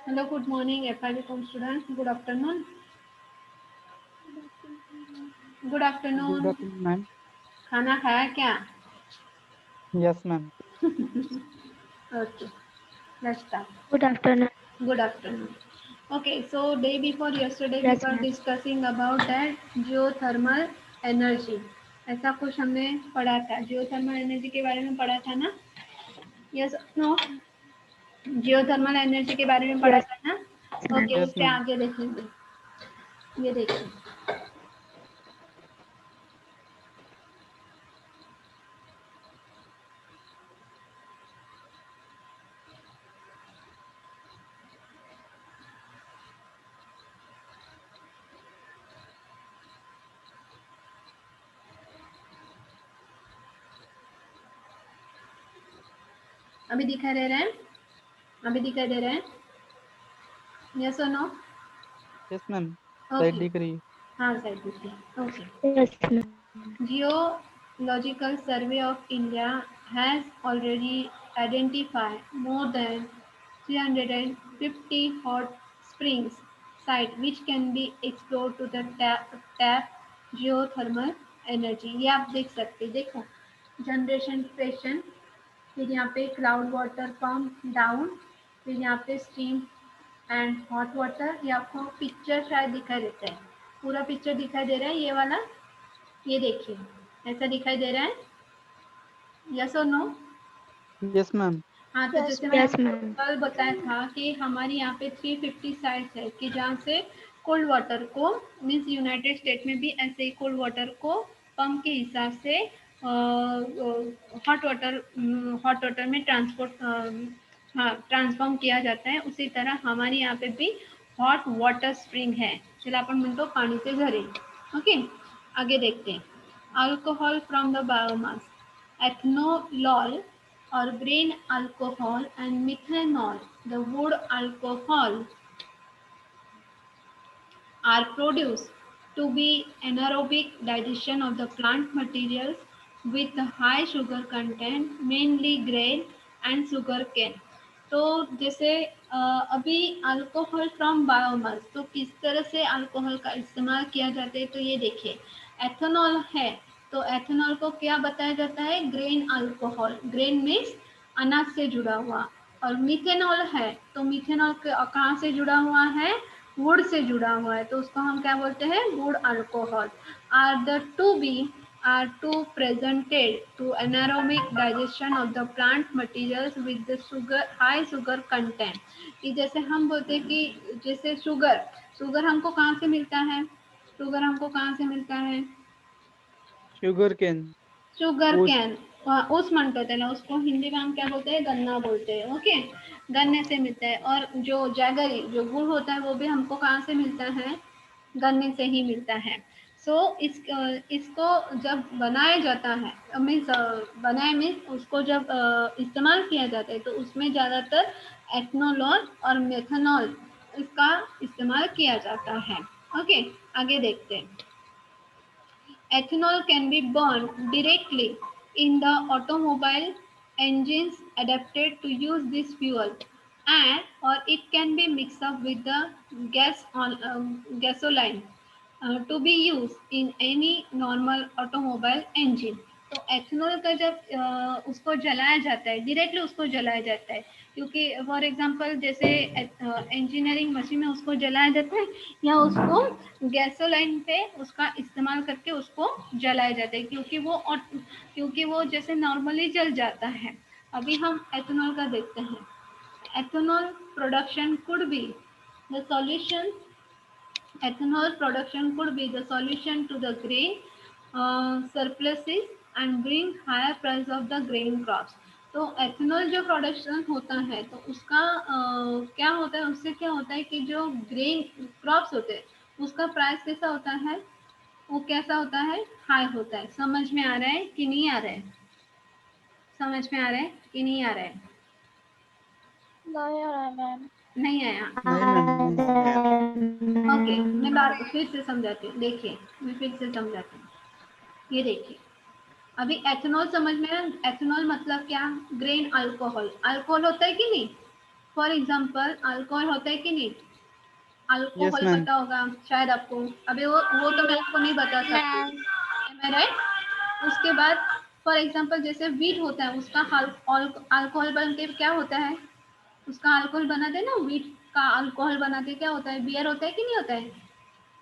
Hello, good morning, FIBCom students. Good afternoon. Good Good afternoon. afternoon, ma'am. खाना खाया क्या? Yes, ma'am. Okay, let's start. Good afternoon. Good afternoon. Okay, so day before yesterday we Yes, were ma'am. discussing about that geothermal energy. ऐसा कुछ हमने पढ़ा था, geothermal energy के बारे में पढ़ा था ना? Yes no? जियोथर्मल एनर्जी के बारे में पढ़ा Yes, था ना? ma'am. ओके, Yes, उससे ma'am. आगे देखेंगे। ये देखिए, अभी दिखाई दे रहा है? अभी दिखाई दे रहा है? यस और no? Yes, ma'am. Side okay, दिख रही है. हाँ सर देखिए, okay. Yes, ma'am. Geological Survey of India has already identified more than 350 hot springs sites which can be explored to the tap geothermal energy। ये आप देख सकते हैं, देखो जनरेशन स्टेशन, फिर यहाँ पे क्लाउड वाटर पंप डाउन, फिर यहाँ पे स्टीम एंड हॉट वाटर। ये आपको पिक्चर शायद दिखाई देता है, पूरा पिक्चर दिखाई दे रहा है ये वाला, ये देखिए ऐसा दिखाई दे रहा है। यस और नो? Yes, ma'am. हाँ, तो Yes, जैसे मैंने yes, आपको ma'am. कल बताया था कि हमारे यहाँ पे 350 साइट्स है कि जहाँ से कोल्ड वाटर को, मीन्स यूनाइटेड स्टेट में भी ऐसे ही कोल्ड वाटर को पंप के हिसाब से हॉट वाटर में ट्रांसपोर्ट, हाँ ट्रांसफॉर्म किया जाता है। उसी तरह हमारे यहाँ पे भी हॉट वाटर स्प्रिंग है, चलो अपन म्हणतो पाणीचे झरे। ओके, आगे देखते हैं। Alcohol from the biomass, ethanol or grain alcohol and methanol, the wood alcohol, are produced to be anaerobic digestion of the plant materials with high sugar content, mainly grain and sugar cane। तो जैसे अभी alcohol from biomass, तो किस तरह से alcohol का इस्तेमाल किया जाता है, तो ये देखिए एथेनॉल है, तो एथेनॉल को क्या बताया जाता है? Grain alcohol. ग्रेन मीन्स अनाज से जुड़ा हुआ। और मिथेनॉल है, तो मिथेनॉल कहाँ से जुड़ा हुआ है? वुड से जुड़ा हुआ है, तो उसको हम क्या बोलते हैं? Wood alcohol. Are the to be are to presented to anaerobic digestion of the plant materials with the sugar high sugar content। कि जैसे हम बोलते हैं कि जैसे शुगर, शुगर हमको कहाँ से मिलता है? शुगर हमको कहाँ से मिलता है? Sugar cane. Sugar Us. Can, उस म्हणतो त्याला, उसको हिंदी में हम क्या बोलते हैं? गन्ना बोलते हैं। ओके, गन्ने से मिलता है। और जो जैगरी, जो गुड़ होता है, वो भी हमको कहाँ से मिलता है? गन्ने से ही मिलता है। सो इसको जब बनाया जाता है, मीन्स बनाए मीन्स उसको जब इस्तेमाल किया जाता है, तो उसमें ज़्यादातर एथनॉल और मेथनॉल इसका इस्तेमाल किया जाता है। ओके, आगे देखते हैं। Ethanol can be burned directly in the automobile engines adapted to use this fuel, and or it can be mixed up with the gasoline to be used in any normal automobile engine। तो ethanol का जब उसको जलाया जाता है, directly उसको जलाया जाता है, क्योंकि फॉर एग्जांपल जैसे इंजीनियरिंग मशीन में उसको जलाया जाता है, या उसको गैसोलाइन पे उसका इस्तेमाल करके उसको जलाया जाता है, क्योंकि वो जैसे नॉर्मली जल जाता है। अभी हम एथेनॉल का देखते हैं। Ethanol production could be the solution, ethanol production could be the solution to the grain surpluses and bring higher price of the grain crops। तो एथेनॉल जो प्रोडक्शन होता है, तो उसका क्या होता है? उससे क्या होता है कि जो ग्रेन क्रॉप्स होते हैं उसका प्राइस कैसा होता है? वो कैसा होता है? हाई होता है। समझ में आ रहा है कि नहीं आ रहा है? समझ में आ रहा है कि नहीं आ रहा है? नहीं आ रहा है मैम। नहीं आया? नहीं, ma'am. नहीं आया. ओके, मैं बात मैम। फिर से समझाती हूँ। देखिए, मैं फिर से समझाती हूँ। ये देखिए, अभी एथेनॉल समझ में आया? एथेनॉल मतलब क्या? Grain alcohol. अल्कोहल होता है कि नहीं? फॉर एग्जाम्पल अल्कोहल होता है कि नहीं, Yes, अल्कोहल ma'am. पता होगा शायद आपको, अभी वो तो मैं आपको नहीं बता सकती, am I right? उसके बाद फॉर एग्जाम्पल जैसे वीट होता है, उसका अल्कोहल बन के क्या होता है, उसका अल्कोहल बनाते हैं ना, वीट का अल्कोहल बनाते क्या होता है, बियर होता है कि नहीं होता है,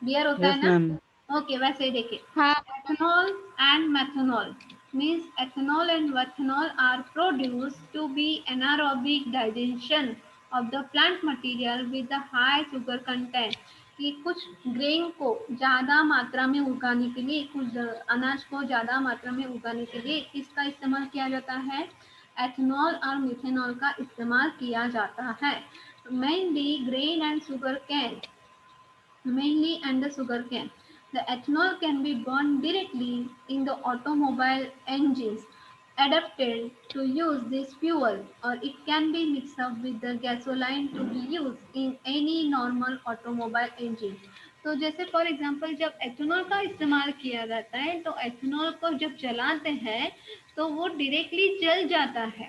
बियर होता है Yes, ना। ma'am. ओके, वैसे ही देखिए, हाँ ethanol and methanol means ethanol and methanol are produced to be anaerobic digestion of the plant material with the high sugar content, कि कुछ ग्रेन को ज़्यादा मात्रा में उगाने के लिए, कुछ अनाज को ज़्यादा मात्रा में उगाने के लिए किसका इस्तेमाल किया जाता है, एथेनॉल और मिथेनॉल का इस्तेमाल किया जाता है। Mainly grain and sugar cane, mainly and the sugar cane. The ethanol can be burned directly in the automobile engines adapted to use this fuel, or it can be mixed up with the gasoline to be used in any normal automobile engine. तो जैसे for example जब ethanol का इस्तेमाल किया जाता है तो ethanol को जब जलाते हैं तो वो डायरेक्टली जल जाता है,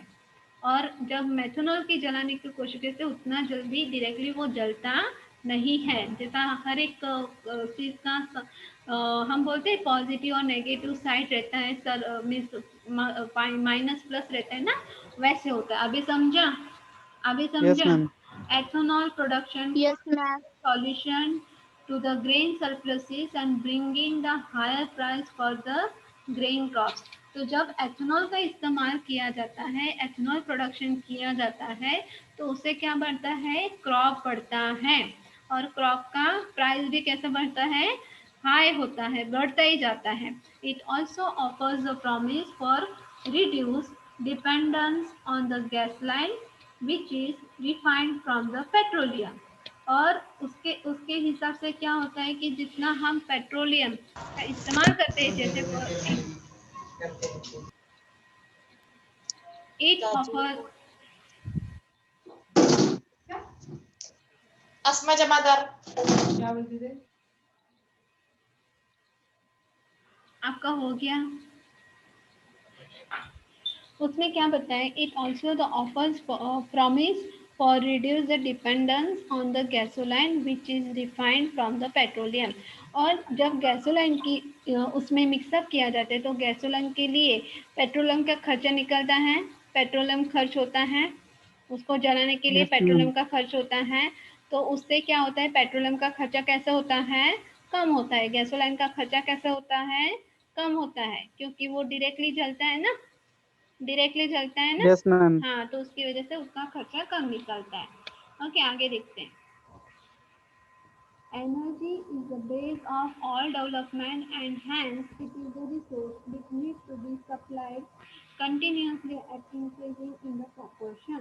और जब मेथनॉल की जलाने की कोशिश करते उतना जल्दी डायरेक्टली वो जलता नहीं है। जैसा हर एक चीज का हम बोलते हैं पॉजिटिव और नेगेटिव साइड रहता है सर, माइनस प्लस रहता है ना, वैसे होता है। अभी समझा, अभी Yes, समझा। ma'am. Ethanol production yes ma'am. solution to the grain surpluses and bringing the higher price for the grain crops। तो जब एथेनॉल का इस्तेमाल किया जाता है, एथेनॉल प्रोडक्शन किया जाता है, तो उससे क्या बढ़ता है, क्रॉप बढ़ता है, और क्रॉप का प्राइस भी कैसे बढ़ता है, हाई होता है, बढ़ता ही जाता है। It also offers the promise for reduce dependence on the gas line which is refined from the petroleum. और उसके उसके हिसाब से क्या होता है कि जितना हम पेट्रोलियम का इस्तेमाल करते हैं, जैसे इट ऑफर, अस्मा जमादार आपका हो गया, उसमें क्या बताया, it also the offers promise for reduce the dependence on the gasoline which is refined from the petroleum. और जब गैसोलाइन की उसमें मिक्सअप किया जाता है तो गैसोलाइन के लिए पेट्रोलियम का खर्चा निकलता है, पेट्रोलियम खर्च होता है, उसको जलाने के लिए Yes, पेट्रोलियम ma'am. का खर्च होता है। तो उससे क्या होता है, पेट्रोलियम का खर्चा कैसे होता है, कम होता है, गैसोलाइन का खर्चा कैसे होता है, कम होता है, क्योंकि वो डायरेक्टली जलता है ना, डायरेक्टली चलता है ना। Yes, ma'am. हाँ, तो उसकी वजह से उसका खर्चा कम निकलता है। ओके, आगे देखते हैं। Energy is the base of all development and hence it is the resource which needs to be supplied continuously at increasing in the proportion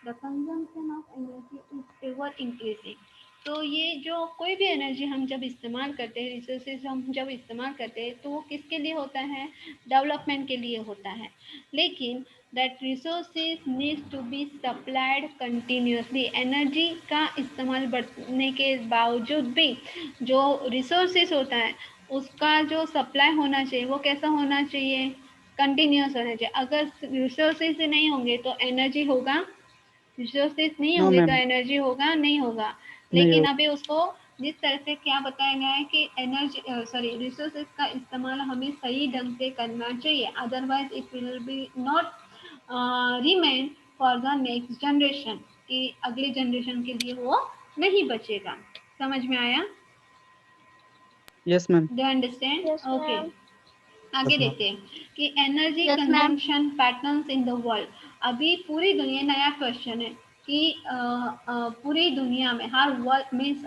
the consumption of energy is ever increasing। तो ये जो कोई भी energy हम जब इस्तेमाल करते हैं, रिसोर्सेज हम जब इस्तेमाल करते हैं, तो वो किसके लिए होता है, डेवलपमेंट के लिए होता है। लेकिन that resources needs to be supplied continuously, energy का इस्तेमाल बढ़ने के बावजूद भी जो रिसोर्सेज होता है उसका जो सप्लाई होना चाहिए वो कैसा होना चाहिए, कंटिन्यूस होना चाहिए। अगर रिसोर्सेज नहीं होंगे तो एनर्जी होगा, रिसोर्सेज नहीं No, होंगे तो ma'am. एनर्जी होगा, नहीं होगा। नहीं लेकिन हो. अभी उसको जिस तरह से क्या बताया गया है कि एनर्जी सॉरी रिसोर्सेज का इस्तेमाल हमें सही ढंग से करना चाहिए, otherwise it will be not remain for the next generation, कि अगली जनरेशन के लिए वो नहीं बचेगा। समझ में आया? Yes, ma'am. Do understand? Yes okay, ma'am. आगे देखते हैं कि energy yes ma'am. Consumption patterns in the world. अभी पूरी दुनिया, नया क्वेश्चन है कि पूरी दुनिया में, हर world means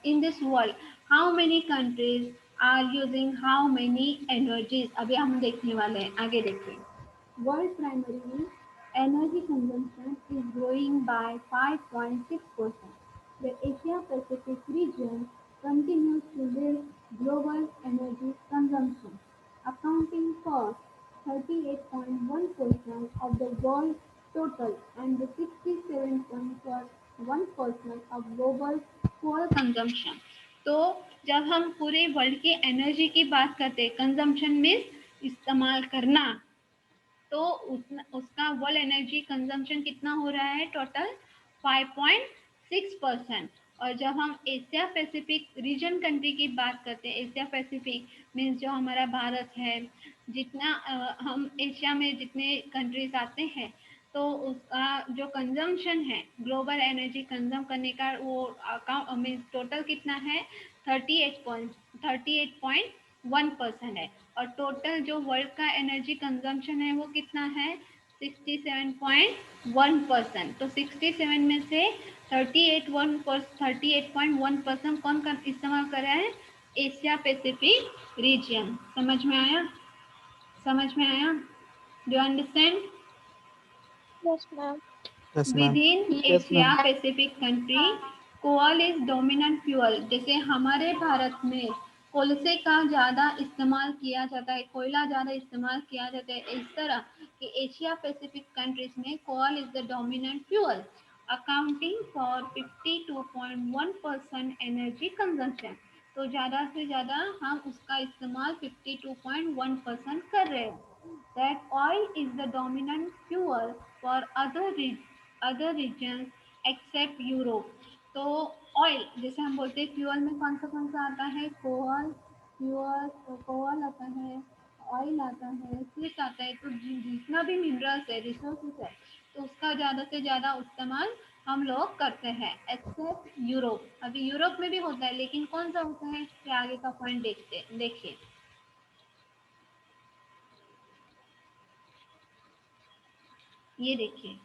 in this world how many countries are using how many energies. अभी हम देखने वाले हैं, आगे देखिए। World primary energy consumption is growing by 5.6%। The Asia Pacific region continues to lead global energy consumption, accounting for 38.1% of the world's total and 67.1% of global coal consumption। तो जब हम पूरे वर्ल्ड की एनर्जी की बात करते हैं, कंजम्पशन में इस्तेमाल करना, तो उसका वर्ल्ड एनर्जी कंजम्पशन कितना हो रहा है, टोटल 5.6%। और जब हम एशिया पैसिफिक रीजन कंट्री की बात करते हैं, एशिया पैसिफिक मीन्स जो हमारा भारत है, जितना हम एशिया में जितने कंट्रीज आते हैं, तो उसका जो कंजम्पशन है, ग्लोबल एनर्जी कंज्यूम करने का, वो अकाउंट मीन्स टोटल कितना है, 38.1% है। और टोटल जो वर्ल्ड का एनर्जी कंजम्पशन है वो कितना है, 67.1%। तो 67 में से 38.1% कौन का इस्तेमाल कर रहा है, एशिया पैसिफिक रीजन। समझ में आया, समझ में आया? Do you understand? Yes, ma'am. Within Yes, Asia ma'am. Pacific country, coal is dominant fuel। जैसे हमारे भारत में कोलसे का ज़्यादा इस्तेमाल किया जाता है, कोयला ज़्यादा इस्तेमाल किया जाता है, इस तरह कि एशिया पैसिफिक कंट्रीज में coal is the dominant fuel, accounting for 52.1% energy consumption. तो ज़्यादा से ज़्यादा हम उसका इस्तेमाल 52.1% कर रहे हैं। That oil is the dominant fuel for other regions except Europe। तो ऑयल जैसे हम बोलते हैं, फ्यूल में कौन सा आता है, कोल आता है, ऑयल आता है, स्वीट आता है। तो जितना भी मिनरल्स है, रिसोर्सेज है, तो उसका ज़्यादा से ज़्यादा इस्तेमाल हम लोग करते हैं एक्सेप्ट यूरोप। अभी यूरोप में भी होता है, लेकिन कौन सा होता है, फिर आगे का पॉइंट देखिए। ये देखिए,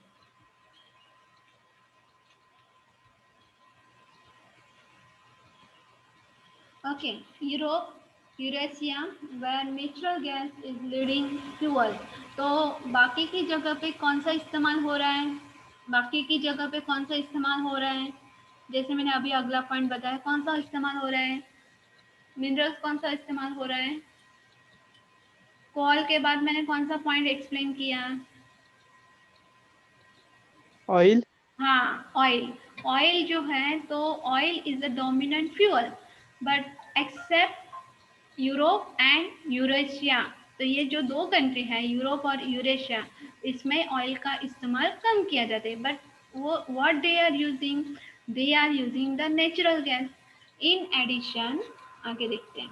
okay, Europe, Eurasia where natural gas is leading fuel. तो बाकी की जगह पे कौन सा इस्तेमाल हो रहा है, बाकी की जगह पे कौन सा इस्तेमाल हो रहा है, जैसे मैंने अभी अगला पॉइंट बताया, कौन सा इस्तेमाल हो रहा है, मिनरल्स कौन सा इस्तेमाल हो रहा है, कोल के बाद मैंने कौन सा पॉइंट एक्सप्लेन किया, Oil. हाँ, ऑयल। ऑयल जो है, तो oil is the dominant fuel, but except Europe and Eurasia. तो ये जो दो कंट्री है, यूरोप और यूरेशिया, इसमें ऑयल का इस्तेमाल कम किया जाता है। बट वो what they are using, they are using the natural gas. In addition, आगे देखते हैं,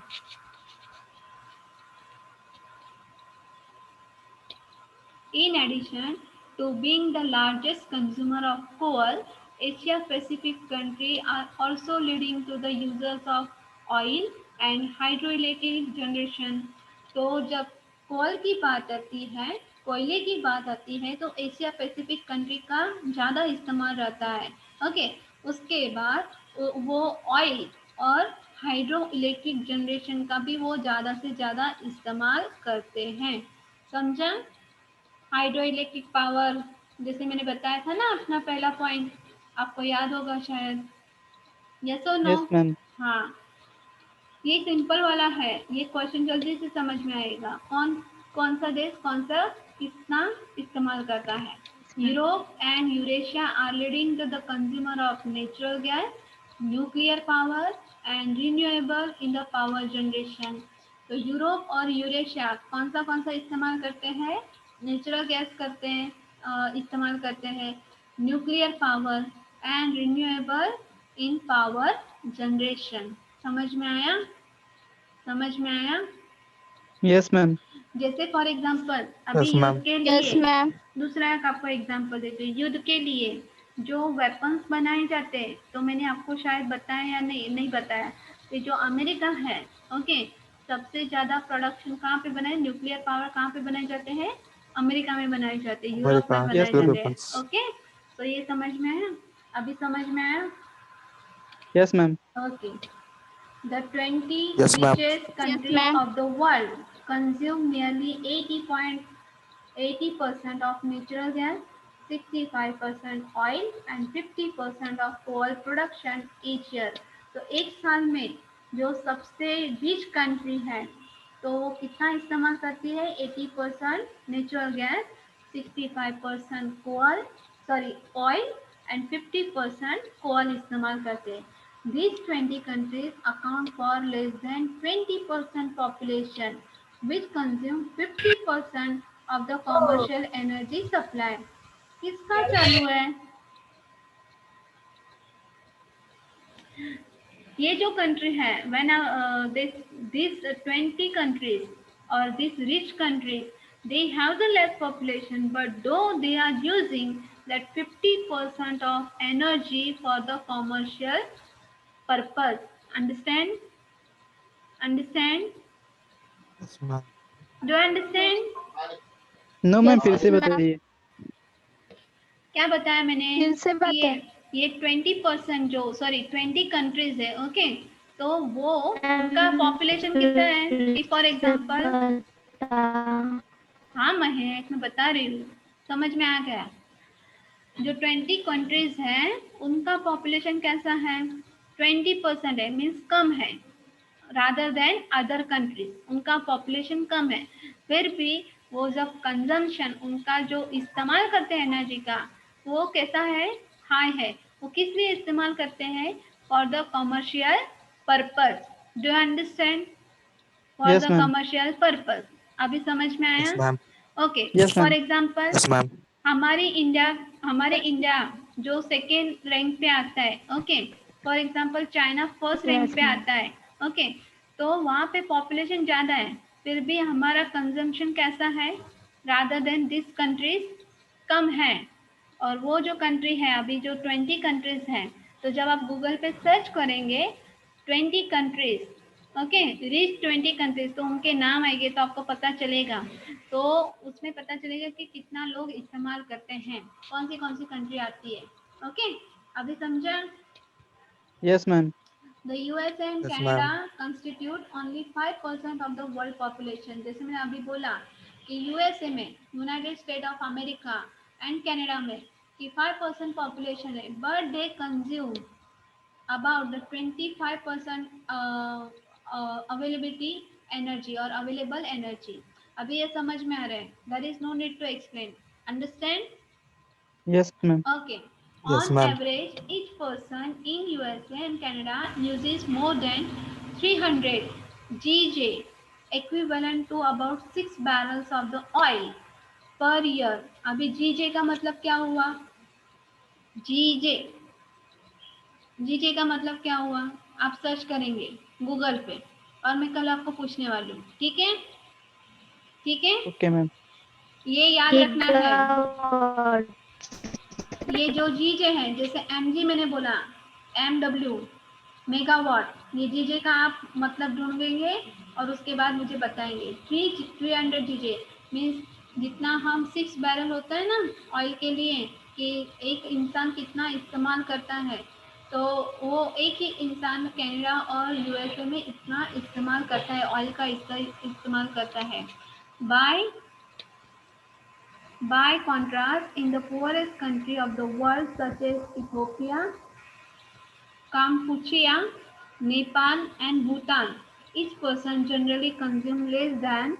in addition to being the largest consumer of coal, Asia Pacific countries are also leading to the users of oil and hydroelectric generation। तो जब कोल की बात आती है, कोयले की बात आती है, तो एशिया पैसिफिक कंट्री का ज़्यादा इस्तेमाल रहता है। ओके, उसके बाद वो ऑयल और हाइड्रो इलेक्ट्रिक जनरेशन का भी वो ज़्यादा से ज़्यादा इस्तेमाल करते हैं। समझा? हाइड्रो इलेक्ट्रिक पावर, जैसे मैंने बताया था ना अपना पहला पॉइंट, आपको याद होगा शायद। यस और नो? Yes, ma'am. हाँ, ये सिंपल वाला है, ये क्वेश्चन जल्दी से समझ में आएगा। कौन सा देश कौन सा कितना इस्तेमाल करता है। Europe and Eurasia are leading to the consumer of natural gas, nuclear power and renewable in the power generation. तो यूरोप और यूरेशिया कौन सा इस्तेमाल करते हैं, नेचुरल गैस करते हैं, इस्तेमाल करते हैं, nuclear power and renewable in power generation. समझ में आया, समझ में आया? Yes, ma'am. जैसे फॉर एग्जांपल अभी Yes, युद्ध ma'am. के Yes, लिए, ma'am. दूसरा एक आपको एग्जांपल देते हैं, युद्ध के लिए जो वेपन्स बनाए जाते हैं, तो मैंने आपको शायद बताया या नहीं बताया, कि जो अमेरिका है, ओके, सबसे ज्यादा प्रोडक्शन कहाँ पे बनाए, न्यूक्लियर पावर कहाँ पे बनाए जाते हैं, अमेरिका में बनाए जाते हैं, यूरोप में America. बनाए Yes, जाते ma'am. हैं। Philippines. ओके, तो ये समझ में आया, अभी समझ में आया? Yes, ma'am. Okay, the 20 Yes, ma'am. richest Yes, countries ma'am. of the world consume nearly 80% of natural gas, 65% oil and 50% of coal production each year। तो एक साल में जो सबसे रिच कंट्री है, तो वो कितना इस्तेमाल करती है, 80% natural gas, 65% coal, sorry oil and 50% coal इस्तेमाल करते हैं। These 20 countries account for less than 20% population, which consume 50% of the commercial energy supply। किसका चालू है? ये जो कंट्री है when this 20 countries or this rich countries, they have the less population, but though they are using that 50% of energy for the commercial purpose. Understand? Yes, ma'am. Do you understand? No ma'am, फिर से Yes, ma'am. बताइए। क्या बताया मैंने फिर से कि बताएं। ये 20% जो 20 कंट्रीज है, ओके, तो वो उनका पॉपुलेशन कितना है? फॉर एग्जांपल, हाँ महक, मैं बता रही हूँ, समझ में आ गया? जो 20 कंट्रीज हैं उनका पॉपुलेशन कैसा है? 20% है, मीन्स कम है, रादर देन अदर कंट्रीज, उनका पॉपुलेशन कम है, फिर भी वो जब कंजम्पशन, उनका जो इस्तेमाल करते हैं एनर्जी का, वो कैसा है? हाई है। वो किस लिए इस्तेमाल करते हैं? For the commercial purpose. Do you understand? For yes the ma'am. Commercial purpose. अभी समझ में आया? Yes, ma'am. Okay, yes for ma'am. Example, Yes, ma'am. हमारे इंडिया जो सेकेंड रैंक पे आता है, okay, for example China first rank पे आता है, ओके, तो वहाँ पे पॉपुलेशन ज़्यादा है, फिर भी हमारा कंजम्पशन कैसा है? रादर देन दिस कंट्रीज कम है। और वो जो कंट्री है अभी जो 20 कंट्रीज हैं, तो जब आप गूगल पे सर्च करेंगे 20 कंट्रीज, ओके, रिच 20 कंट्रीज, तो उनके नाम आएंगे तो आपको पता चलेगा, तो उसमें पता चलेगा कि कितना लोग इस्तेमाल करते हैं, कौन सी कंट्री आती है। ओके, अभी समझा? Yes ma'am. The USA and Yes, Canada ma'am. constitute only 5% of the world population. जैसे मैंने अभी बोला कि यूएसए में, United state of America and Canada में कि 5% पॉपुलेशन है, but they consume about the 25% availability energy or available energy. अभी ये समझ में आ रहा है? There is no need to explain. Understand? Yes ma'am. Okay. Yes, On ma'am. average, each person in USA and Canada uses more than 300 GJ, equivalent to about 6 barrels of the oil per year. अभी GJ का मतलब क्या हुआ? GJ जीजे का मतलब क्या हुआ? आप सर्च करेंगे गूगल पे, और मैं कल आपको पूछने वाली हूँ, ठीक है? ठीक है, ओके मैम। ये याद रखना है। ये जो जीजे है, जैसे एमजी मैंने बोला, एमडब्ल्यू मेगावाट, ये जीजे का आप मतलब ढूंढेंगे और उसके बाद मुझे बताएंगे। 300 जीजे मीन्स जितना हम 6 बैरल होता है ना ऑयल के लिए, कि एक इंसान कितना इस्तेमाल करता है, तो वो एक ही इंसान कनाडा और यूएसए में इतना इस्तेमाल करता है, ऑयल का इस्तेमाल करता है। By contrast, in the poorest country of the world such as Ethiopia, Kampuchea, Nepal and Bhutan, each person generally consume less than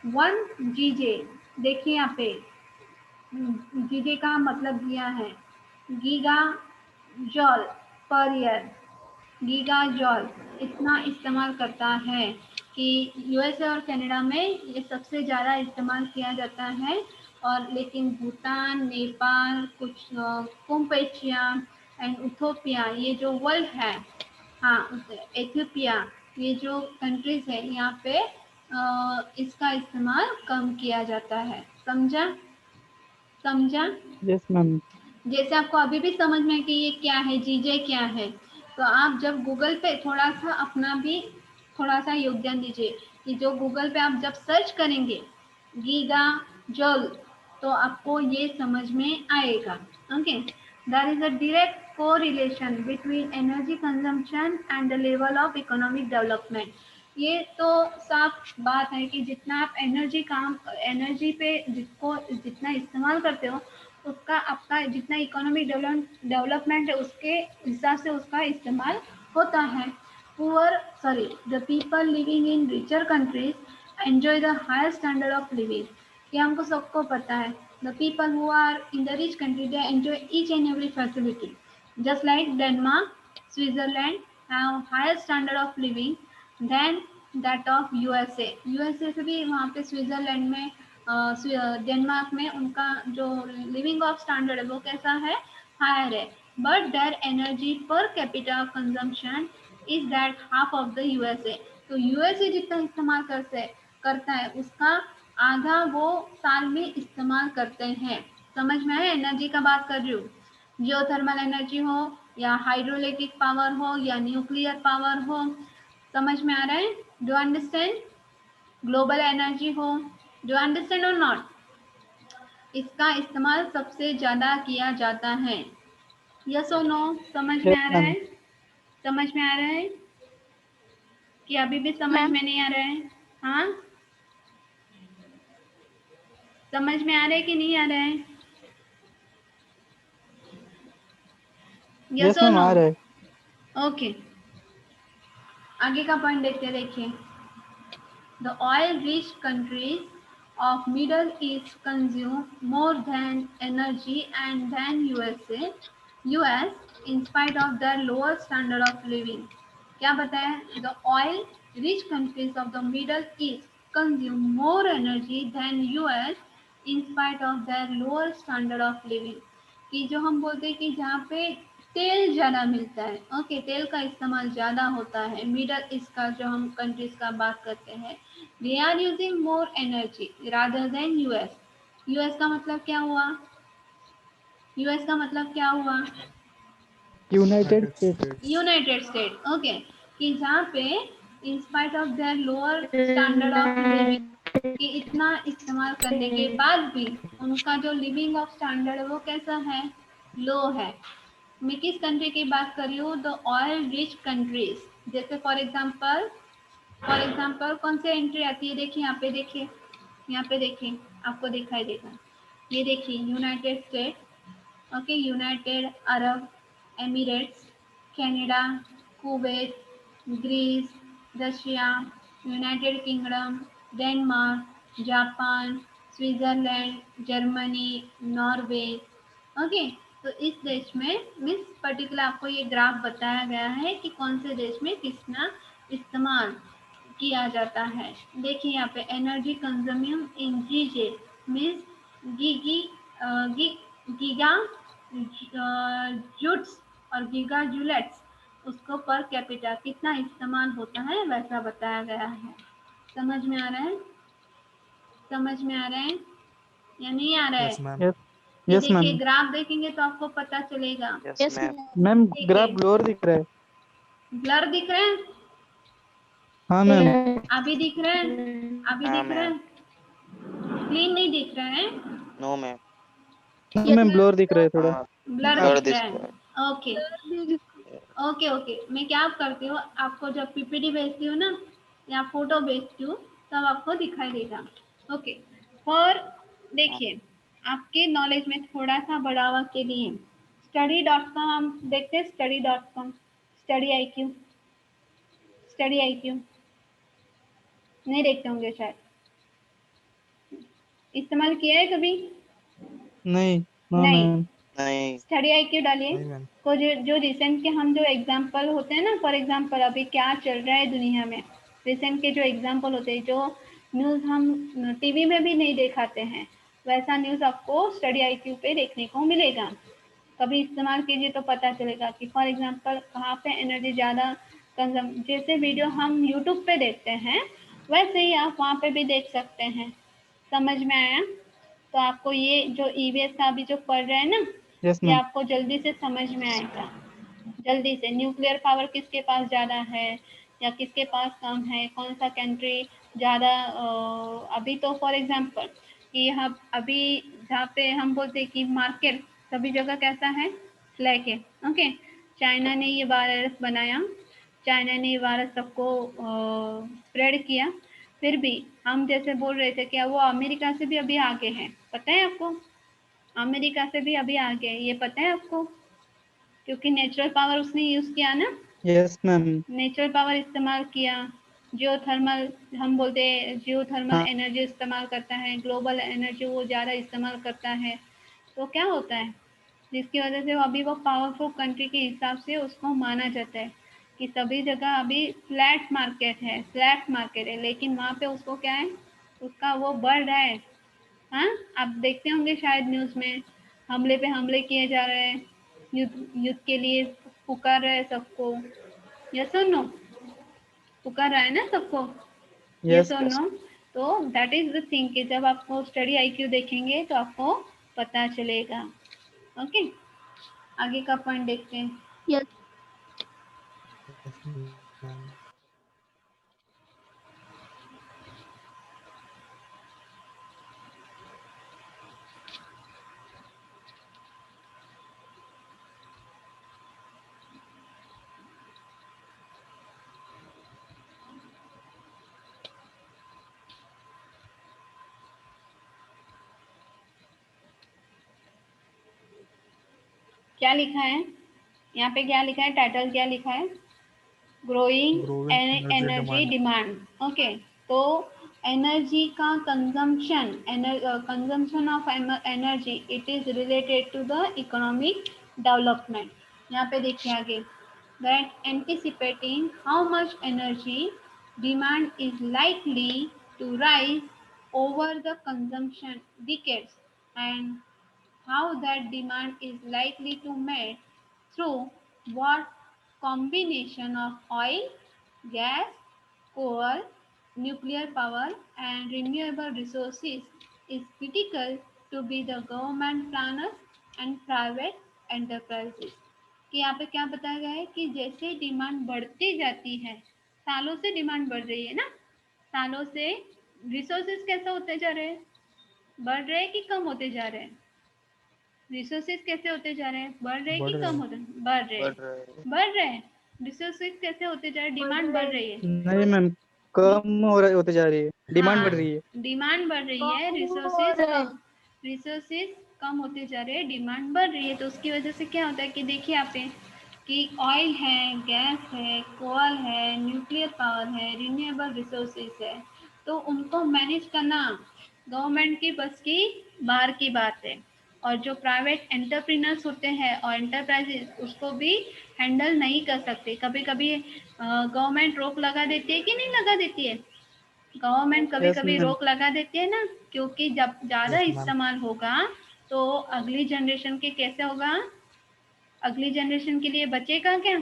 1 GJ। देखिए यहाँ पे GJ का मतलब दिया है गीगा जॉल पर ईयर, गीगा जॉल इतना इस्तेमाल करता है कि यूएसए और कनाडा में ये सबसे ज़्यादा इस्तेमाल किया जाता है। और लेकिन भूटान, नेपाल, कुछ कुम्पेचिया एंड इथोपिया, ये जो वर्ल्ड है, हाँ एथियोपिया, ये जो कंट्रीज है यहाँ पे इसका इस्तेमाल कम किया जाता है। समझा? समझा? Yes ma'am. जैसे आपको अभी भी समझ में कि ये क्या है, जीजे क्या है, तो आप जब गूगल पे थोड़ा सा अपना भी थोड़ा सा योगदान दीजिए कि जो गूगल पे आप जब सर्च करेंगे गीगा जॉल, तो आपको ये समझ में आएगा। Okay, there is a direct correlation between energy consumption and the level of economic development. ये तो साफ बात है कि जितना आप एनर्जी पे जितना इस्तेमाल करते हो, उसका आपका जितना इकोनॉमिक डेवलपमेंट है उसके हिसाब से उसका इस्तेमाल होता है। the people living in richer countries enjoy the higher standard of living। ये हमको सबको पता है। The people who are in the rich country, they enjoy each and every facility, just like Denmark, Switzerland have higher standard of living than that of USA। USA से भी वहाँ पे Switzerland में, डेनमार्क में उनका जो लिविंग ऑफ स्टैंडर्ड है वो कैसा है? हायर है। but their energy per capita consumption is that half of the USA. तो USA जितना इस्तेमाल करता है उसका आधा वो साल में इस्तेमाल करते हैं। समझ में आया? एनर्जी का बात कर रही हूँ, जियोथर्मल एनर्जी हो या हाइड्रोइलेक्ट्रिक पावर हो या न्यूक्लियर पावर हो। समझ में आ रहा है? Do understand? ग्लोबल एनर्जी हो, डू अंडरस्टैंड और नॉट? इसका इस्तेमाल सबसे ज्यादा किया जाता है। यस और नो? समझ में Yes, आ रहा है? ma'am. समझ में आ रहा है कि अभी भी समझ Ma'am. में नहीं आ रहा है? हाँ, समझ में आ रहा है कि नहीं आ रहा है? यस Yes, और ma'am. नो? आ रहा है. ओके, आगे का पॉइंट देखते हैं। देखिए, the oil rich countries of Middle East consume more than energy and than US in spite of their lower standard of living. क्या बताया? The oil rich countries of the Middle East consume more energy than US in spite of their lower standard of living. कि जो हम बोलते हैं कि जहाँ पे तेल ज़्यादा मिलता है, ओके, तेल का इस्तेमाल ज़्यादा होता है, मिडल ईस्ट का जो हम कंट्रीज का बात करते हैं, they are using more energy rather than US. US का मतलब क्या हुआ? यूएस का मतलब क्या हुआ? United United States. States. United State, okay, कि जहाँ पे in spite of their lower standard of living, कि इतना इस्तेमाल करने के बाद भी उनका जो लिविंग ऑफ स्टैंडर्ड है वो कैसा है? लो है। मैं किस कंट्री की बात कर रही हूँ? The oil rich countries. जैसे फॉर एग्जाम्पल कौन सी एंट्री आती है? देखिए यहाँ पे, देखिए यहाँ पे, देखिए आपको दिखाई देगा, ये देखिए United State, okay, United Arab Emirates, Canada, Kuwait, Greece, Russia, United Kingdom, Denmark, Japan, Switzerland, Germany, Norway. Okay, तो इस देश में मीन्स पर्टिकुलर आपको ये ग्राफ बताया गया है कि कौन से देश में कितना इस्तेमाल किया जाता है। देखिए यहाँ पे energy consume in GJ means गीगी गीगा जूट्स और गीगा जूलेट्स, उसको पर कैपिटा कितना इस्तेमाल होता है वैसा बताया गया है। समझ में आ रहा है? समझ में आ रहा है या नहीं आ रहा है? Yes, ma'am. Yes. ये Yes, देखिए ma'am. ग्राफ देखेंगे तो आपको पता चलेगा। Yes, ma'am. मैम देखिए ग्राफ ब्लोअर दिख रहा है. ब्लर दिख रहा है? हाँ मैम. अभी दिख रहा है? अभी हाँ दिख रहा है? क्लीन नहीं दिख रहा है? No ma'am. हाँ Yes, मैम ma'am. ब्लोअर दिख रहा है थोड़ा. हाँ ब्लर ब्लर दिख रहा दिख है? रहा है। ओके ओके ओके, मैं क्या करती हूँ, आपको जब पीपीटी भेजती हूँ ना या फोटो भेजती हूँ तब आपको दिखाई देगा। ओके, और देखिए आपके नॉलेज में थोड़ा सा बढ़ावा के लिए study.com हम देखते हैं। study.com, स्टडी आई क्यू नहीं देखते होंगे शायद, इस्तेमाल किया है कभी? नहीं. हाँ नहीं। मैम. नहीं स्टडी आई क्यू डालिए, नहीं मैम। को जो रिसेंट के हम जो एग्जाम्पल होते हैं ना, फॉर एग्जाम्पल अभी क्या चल रहा है दुनिया में, रिसेंट के जो एग्जाम्पल होते हैं, जो न्यूज़ हम टीवी में भी नहीं दिखाते हैं, वैसा न्यूज़ आपको स्टडी आई क्यू पे देखने को मिलेगा। कभी इस्तेमाल कीजिए तो पता चलेगा कि फॉर एग्जाम्पल कहाँ पे एनर्जी ज़्यादा कंजम, जैसे वीडियो हम यूट्यूब पे देखते हैं वैसे ही आप वहाँ पे भी देख सकते हैं। समझ में आया? तो आपको ये जो ईवीएस का अभी जो पढ़ रहे हैं ना, यस ये मैम. आपको जल्दी से समझ में आएगा। जल्दी से न्यूक्लियर पावर किसके पास ज़्यादा है या किसके पास कम है, कौन सा कंट्री ज़्यादा। अभी तो फॉर एग्जांपल कि यहाँ अभी जहाँ पे हम बोलते हैं कि मार्केट सभी जगह कैसा है, फ्लैग है, ओके। चाइना ने ये वायरस बनाया, चाइना ने ये वायरस सबको स्प्रेड किया, फिर भी हम जैसे बोल रहे थे क्या वो अमेरिका से भी अभी आगे है, पता है आपको? अमेरिका से भी अभी आगे है, ये पता है आपको? क्योंकि नेचुरल पावर उसने यूज़ किया ना, यस मैम. नेचुरल पावर इस्तेमाल किया। जियोथर्मल हम बोलते हैं, जियोथर्मल हाँ. एनर्जी इस्तेमाल करता है, ग्लोबल एनर्जी वो ज़्यादा इस्तेमाल करता है। तो क्या होता है जिसकी वजह से वो अभी वो पावरफुल कंट्री के हिसाब से उसको माना जाता है कि सभी जगह अभी फ्लैट मार्केट है, फ्लैट मार्केट है, लेकिन वहाँ पे उसको क्या है, उसका वो बढ़ रहा है। हाँ, आप देखते होंगे शायद न्यूज़ में हमले पे हमले किए जा रहे हैं, युद्ध के लिए पुकार रहा है सबको, यस और नो? पुकार रहा है ना सबको, यस यस और नो? तो दैट इज द थिंग कि जब आपको स्टडी आईक्यू देखेंगे तो आपको पता चलेगा। ओके, आगे का पॉइंट देखते हैं। Yes. Yes, ma'am. क्या लिखा है यहाँ पे? क्या लिखा है? टाइटल क्या लिखा है? Growing Growing energy energy demand. Demand. Okay, तो एनर्जी का consumption of energy it is related to the economic development. यहाँ पे देखिए आगे, that anticipating how much energy demand is likely to rise over the consumption decades and how that demand is likely to meet through what combination of oil, gas, coal, nuclear power and renewable resources is critical to be the government planners and private enterprises। कि यहाँ पे क्या बताया गया है कि जैसे demand बढ़ती जाती है, सालों से डिमांड बढ़ रही है ना, सालों से रिसोर्सेज कैसे होते जा रहे हैं? बढ़ रहे हैं कि कम होते जा रहे हैं? रिसोर्सेज कैसे होते जा रहे हैं? बढ़ रहे हैं कि बढ़ रहे कम हैं. होते? बढ़ रहे हैं, बढ़ रहे हैं। रिसोर्सेज कैसे होते जा रहे हैं? डिमांड बढ़ रही है। नहीं मैम, कम होते जा रही है, डिमांड हाँ, बढ़ रही है। डिमांड बढ़ रही है, रिसोर्सेज कम होते जा रहे हैं, डिमांड बढ़ रही है। तो उसकी वजह से क्या होता है कि देखिए यहाँ पे कि ऑयल है, गैस है, कोल है, न्यूक्लियर पावर है, रिन्यूएबल रिसोर्सेज है, तो उनको मैनेज करना गवर्नमेंट की बस की बाहर की बात है। और जो प्राइवेट एंटरप्रेन्योर्स होते हैं और एंटरप्राइजेस उसको भी हैंडल नहीं कर सकते। कभी कभी गवर्नमेंट रोक लगा देती है कि नहीं लगा देती है? गवर्नमेंट कभी यस कभी मैम। रोक लगा देती है ना, क्योंकि जब ज़्यादा Yes, ma'am. इस्तेमाल होगा तो अगली जनरेशन के कैसे होगा? अगली जनरेशन के लिए बचेगा क्या?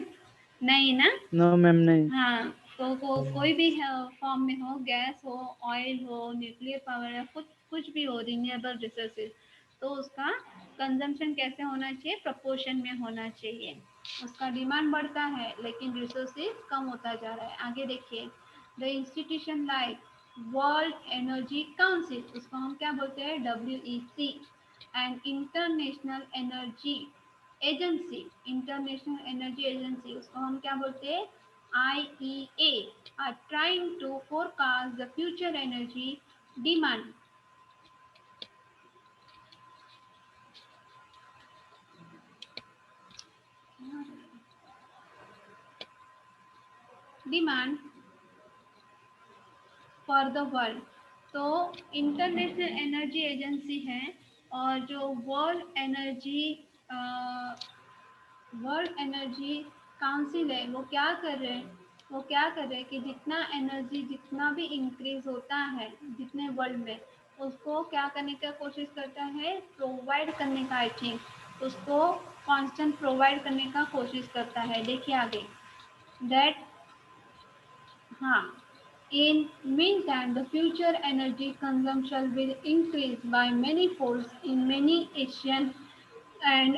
नहीं ना। नो मैम, नहीं। हाँ, तो No, कोई भी फॉर्म में हो, गैस हो, ऑयल हो, न्यूक्लियर पावर या कुछ भी हो, रिन्यूएबल रिसोर्सेज, तो उसका कंजम्पशन कैसे होना चाहिए? प्रपोर्शन में होना चाहिए। उसका डिमांड बढ़ता है लेकिन रिसोर्सेज कम होता जा रहा है। आगे देखिए, the institution like world energy council, उसको हम क्या बोलते हैं? WEC, and international energy agency, उसको हम क्या बोलते हैं? IEA, are trying to forecast the future energy demand. Demand for the world. तो इंटरनेशनल एनर्जी एजेंसी है और जो वर्ल्ड एनर्जी काउंसिल है, वो क्या कर रहे हैं? वो क्या कर रहे हैं कि जितना एनर्जी जितना भी इंक्रीज होता है जितने वर्ल्ड में, उसको क्या करने का कोशिश करता है? प्रोवाइड करने का, आई थिंक उसको कांस्टेंट प्रोवाइड करने का कोशिश करता है। देखिए आगे, दैट, हाँ, in meantime the future energy consumption will increase by many folds in many Asian and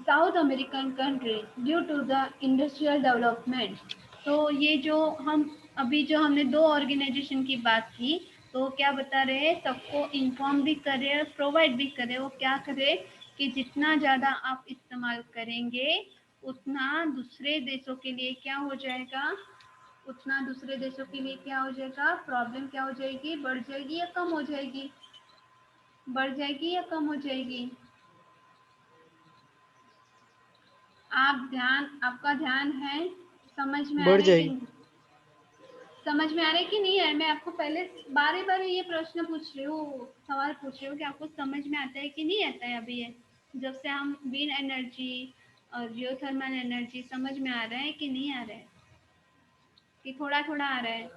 South American countries due to the industrial development. तो ये जो हम अभी जो हमने दो ऑर्गेनाइजेशन की बात की, तो क्या बता रहे हैं? सबको इन्फॉर्म भी कर रहे हैं, प्रोवाइड भी कर रहे हैं। वो क्या करे कि जितना ज़्यादा आप इस्तेमाल करेंगे उतना दूसरे देशों के लिए क्या हो जाएगा? उतना दूसरे देशों के लिए क्या हो जाएगा? प्रॉब्लम क्या हो जाएगी? बढ़ जाएगी या कम हो जाएगी? बढ़ जाएगी या कम हो जाएगी? आपका ध्यान है? समझ में आ बढ़ रहा है कि जाएगी। नहीं? समझ में आ रहा है कि नहीं है? मैं आपको पहले बारे बारे ये प्रश्न पूछ रही हूँ, सवाल पूछ रही हूँ कि आपको समझ में आता है कि नहीं आता है? अभी ये जब से हम विंड एनर्जी और जियोथर्मल एनर्जी, समझ में आ रहा है कि नहीं आ रहा है? कि थोड़ा थोड़ा आ रहा है?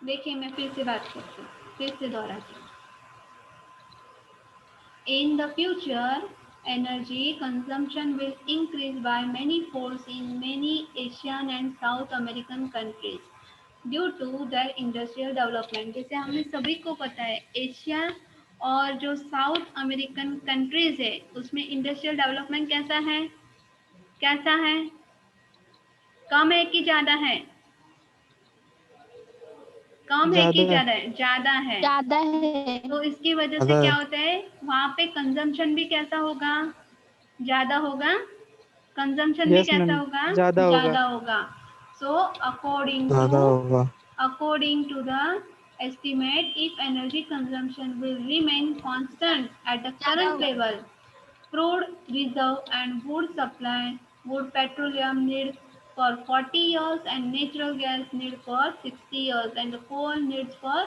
देखिए मैं फिर से बात करती हूँ, फिर से दोहराती हूँ। In the future, energy consumption will increase by many folds in many Asian and South American countries due to their industrial development. जैसे हमें सभी को पता है, एशिया और जो साउथ अमेरिकन कंट्रीज है उसमें इंडस्ट्रियल डेवलपमेंट कैसा है? कैसा है? कम है कि ज्यादा है? कम है कि ज्यादा है। ज्यादा है? ज्यादा है। ज्यादा है। तो इसकी वजह से ज्यादा क्या है। होता है, वहां पे कंजम्पशन भी कैसा होगा? ज्यादा होगा। कंजम्पशन भी यस कैसा मैम, होगा? ज्यादा होगा। ज्यादा होगा। सो ज्यादा होगा। according to the estimate, if energy consumption will remain constant at the ज्यादा current होगा। level, crude reserve and wood supply, wood petroleum needs for 40 years and natural gas needs for 60 years and the coal needs for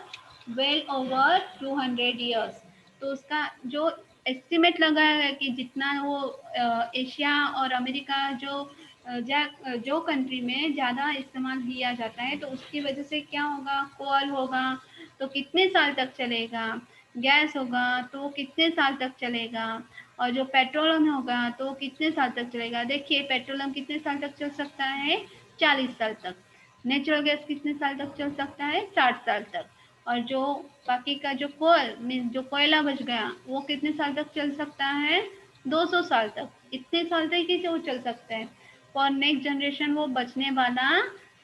well over 200 years. तो उसका जो estimate लगाया है कि जितना वो एशिया और अमेरिका जो कंट्री में ज़्यादा इस्तेमाल किया जाता है तो उसकी वजह से क्या होगा, कोल होगा तो कितने साल तक चलेगा, गैस होगा तो कितने साल तक चलेगा, और जो पेट्रोलियम होगा तो कितने साल तक चलेगा। देखिए पेट्रोलियम कितने साल तक चल सकता है? 40 साल तक। नेचुरल गैस कितने साल तक चल सकता है? 60 साल तक। और जो बाकी का जो कोल मीन्स जो कोयला बच गया वो कितने साल तक चल सकता है? 200 साल तक। इतने साल तक ही वो चल सकता है। फॉर नेक्स्ट जनरेशन वो बचने वाला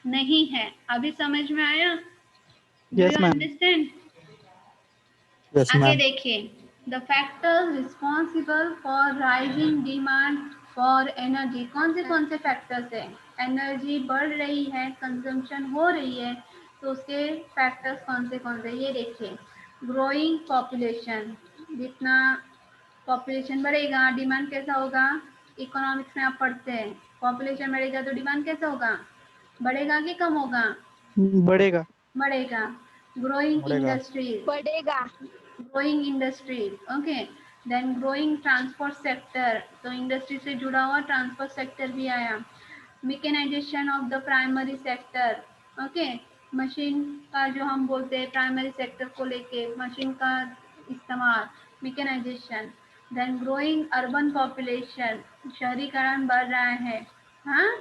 नहीं है। अभी समझ में आया? Do yes you ma'am. Understand? Yes आगे मैम। देखिए, the factors responsible for rising demand for energy. कौन से फैक्टर्स है? एनर्जी बढ़ रही है, कंजम्पशन हो रही है, तो उसके फैक्टर्स कौन से? ये देखिए, ग्रोइंग पॉपुलेशन, जितना पॉपुलेशन बढ़ेगा डिमांड कैसा होगा? इकोनॉमिक्स में आप पढ़ते हैं, पॉपुलेशन बढ़ेगा तो डिमांड कैसा होगा? बढ़ेगा कि कम होगा? बढ़ेगा। बढ़ेगा। ग्रोइंग बढ़ेगा। इंडस्ट्रीज, बढ़ेगा। growing industries, okay, then growing transport sector, तो इंडस्ट्री से जुड़ा हुआ ट्रांसपोर्ट सेक्टर भी आया। Mechanization of the primary sector, okay, machine का जो हम बोलते हैं प्राइमरी सेक्टर को लेके मशीन का इस्तेमाल, mechanization. Then growing urban population, शहरीकरण बढ़ रहा है, हाँ,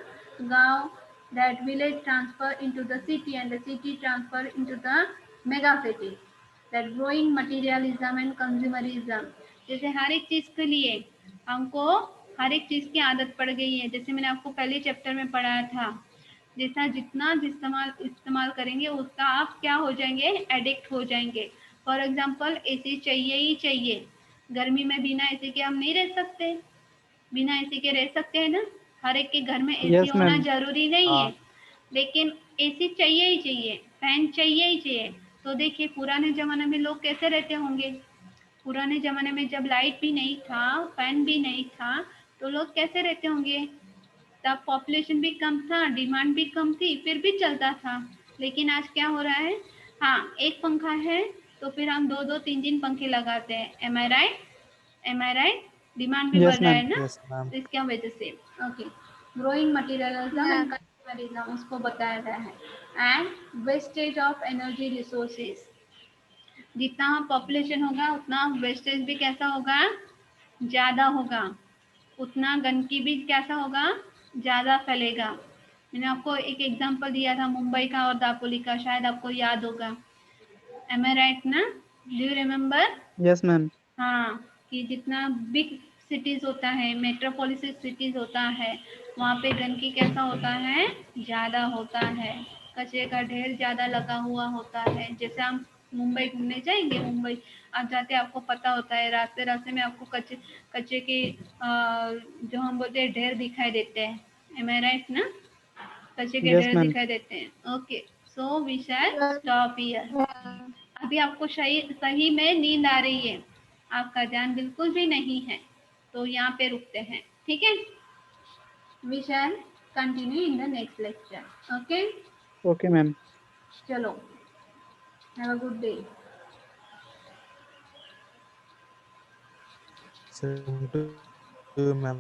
गांव, that village transfer into the city and the city transfer into the mega city, that growing materialism and consumerism। जैसे हर एक चीज के लिए हमको हर एक चीज की आदत पड़ गई है। जैसे मैंने आपको पहले चैप्टर में पढ़ाया था, जैसा जितना इस्तेमाल करेंगे उसका आप क्या हो जाएंगे? एडिक्ट हो जाएंगे। फॉर एग्जाम्पल एसी चाहिए ही चाहिए। गर्मी में बिना एसी के हम नहीं रह सकते। बिना एसी के रह सकते हैं ना? हर एक के घर में एसी यस होना मैम। जरूरी नहीं है, हाँ। लेकिन एसी चाहिए ही चाहिए, फैन चाहिए ही चाहिए। तो देखिए पुराने जमाने में लोग कैसे रहते होंगे? पुराने जमाने में जब लाइट भी नहीं था, फैन भी नहीं था, तो लोग कैसे रहते होंगे? तब पॉपुलेशन भी कम था, डिमांड भी कम थी, फिर भी चलता था। लेकिन आज क्या हो रहा है? हाँ, एक पंखा है तो फिर हम 2-2 3-3 पंखे लगाते हैं। एम आई राइट? एम आई राइट? डिमांड भी बढ़ यस रहा है मैम। ना, यस मैम। तो इसकी वजह से। Okay, growing materialism and ma'am consumerism उसको बताया गया है। And wastage of energy resources, जितना पॉपुलेशन होगा उतना वेस्टेज भी कैसा होगा? ज़्यादा होगा। उतना गंदगी भी कैसा होगा? ज़्यादा फैलेगा। मैंने आपको एक एग्जांपल दिया था मुंबई का और दापोली का, शायद आपको याद होगा। एम आई राइट ना? Do you remember? Yes ma'am. हाँ, कि जितना बिग सिटीज होता है, मेट्रोपोलिस सिटीज होता है, वहाँ पे गंदगी कैसा होता है? ज़्यादा होता है। कचरे का ढेर ज़्यादा लगा हुआ होता है। जैसे हम मुंबई घूमने जाएंगे, मुंबई आप जाते आपको पता होता है, रास्ते रास्ते में आपको कचरे के जो हम बोलते हैं ढेर दिखाई देते हैं। एम आई राइट ना? कचरे के यस ढेर मैम। दिखाई देते हैं। Okay, so we shall stop here. अभी आपको सही में नींद आ रही है, आपका ध्यान बिल्कुल भी नहीं है, तो यहाँ पे रुकते हैं, ठीक है? We shall continue in the next lecture, okay? Okay ma'am. चलो, have a good day. Same to you, ma'am.